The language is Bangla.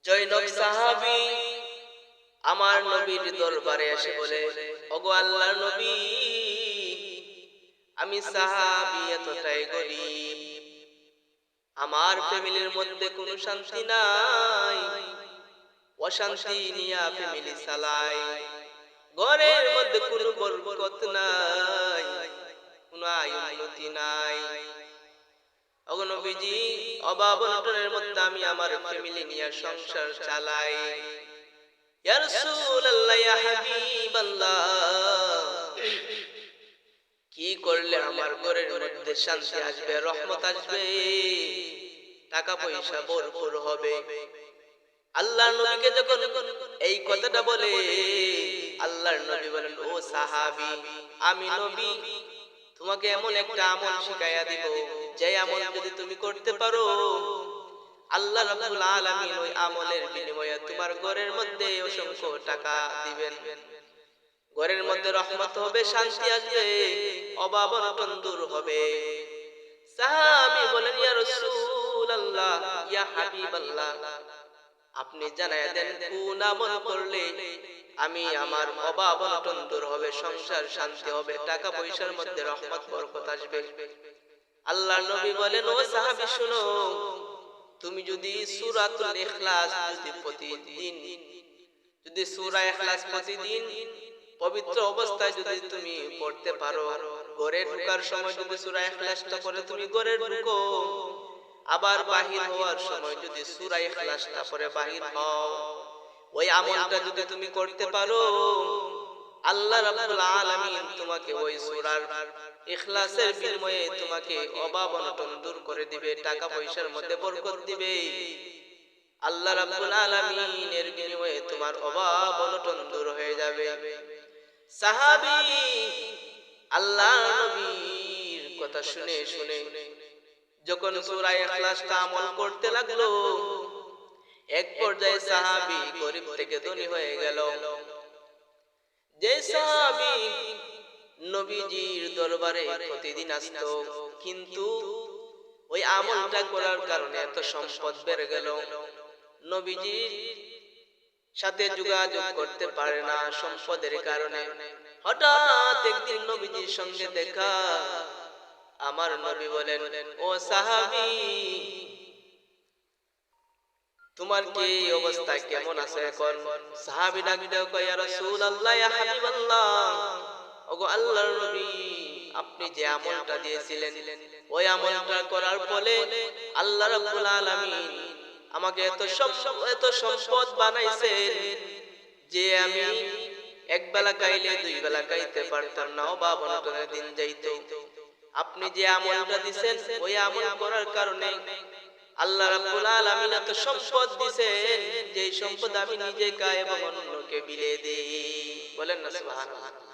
জৈনক সাহাবী আমার নবীর দরবারে এসে বলে, ওগো আল্লাহর নবী, আমি সাহাবী এতটাই গরীব, আমার ফ্যামিলির মধ্যে কোনো শান্তি নাই, অশান্তি নিয়া ফ্যামিলি চালাই, ঘরের মধ্যে কোনো বরকত নাই, কোনো আয় উন্নতি নাই। ওগো নবীজি, অভাব অনটনের মধ্যে আমি আমার ফ্যামিলি নিয়ে সংসার চালাই। ইয়া রাসূলুল্লাহ, ইয়া হাবিবাল্লাহ, কি করলে আমার ঘরের মধ্যে শান্তি আসবে, রহমত আসবে, টাকা পয়সা ভরপুর হবে? আল্লাহর নবীকে যখন এই কথাটা বলে, আল্লাহর নবী বলেন, ও সাহাবী, আমি নবী তোমাকে এমন একটা আমল শিখাইয়া দিব, যে আমল যদি তুমি করতে পারো, আল্লাহ রাব্বুল আলামিন ওই আমলের বিনিময়ে তোমার ঘরের মধ্যে অসংখ্য টাকা দিবেন, ঘরের মধ্যে রহমত হবে, শান্তি আসবে, অভাব অনটন দূর হবে। সাহাবী বলেন, ইয়া রাসূলুল্লাহ, ইয়া হাবিবাল্লাহ, আপনি জানায়া দেন কোন আমল করলে আমি আমার অভাব অনটন দূর হবে, সংসার শান্তি হবে, টাকা পয়সার মধ্যে রহমত বরকত আসবে। আল্লাহর নবী বলেন, ও সাহাবী শুনো, তুমি যদি সূরাতুল ইখলাস যদি সূরা ইখলাস প্রতিদিন পবিত্র অবস্থায় যদি তুমি পড়তে পারো, ঘরে ঢোকার সময় যদি সূরা ইখলাসটা পড়ে তুমি ঘরে ঢুকো, আবার বাহির হওয়ার সময় যদি সূরা ইখলাসটা পড়ে বাহির হও, ওই আমলটা যদি তুমি করতে পারো, আল্লাহ রাব্বুল আলামিন তোমাকে ওই সূরার ইখলাসের বিনিময়ে তোমাকে অভাব অনটন দূর করে দিবে, টাকা পয়সার মধ্যে বরকত দিবে। আল্লাহ রাব্বুল আলামিনের বিনিময়ে তোমার অভাব অনটন দূর হয়ে যাবে। সাহাবী আল্লাহর নবীর কথা শুনে শুনে যখন সূরা ইখলাসটা আমল করতে লাগলো, এক পর্যায়ে সাহাবী গরীব থেকে ধনী হয়ে গেল। যে সাহাবী নবীজির দরবারে প্রতিদিন আসতো, কিন্তু ওই আমলটা করার কারণে এত সম্পদ বেড়ে গেল, নবীজির সাথে যোগাযোগ করতে পারে না সম্পদের কারণে। হঠাৎ একদিন নবীজির সঙ্গে দেখা, আমার নবী বলেন, ও সাহাবী, তোমার কি অবস্থা, কেমন আছে এখন? সাহাবী ডাক দিয়ে কয়, ইয়া রাসূলুল্লাহ, ইয়া হাবিবাল্লাহ, ওগো আল্লাহর নবী, আপনি যে আমলটা দিয়েছিলেন, ওই আমলটা করার ফলে আল্লাহ রাব্বুল আলামিন আমাকে এত সম্পদ বানাইছেন যে আমি এক বেলা খাইলে দুই বেলা খাইতে পারতাম না, অভাব অনটনের দিন যাইতো। আপনি যে আমলটা দিবেন, ওই আমল করার কারণে আল্লাহ রাব্বুল আলামিন এত সম্পদ দিবেন যে সম্পদ আমি নিজে খাই এবং অন্যকে বিলিয়ে দেই। বলেন না সুবহানাল্লাহ।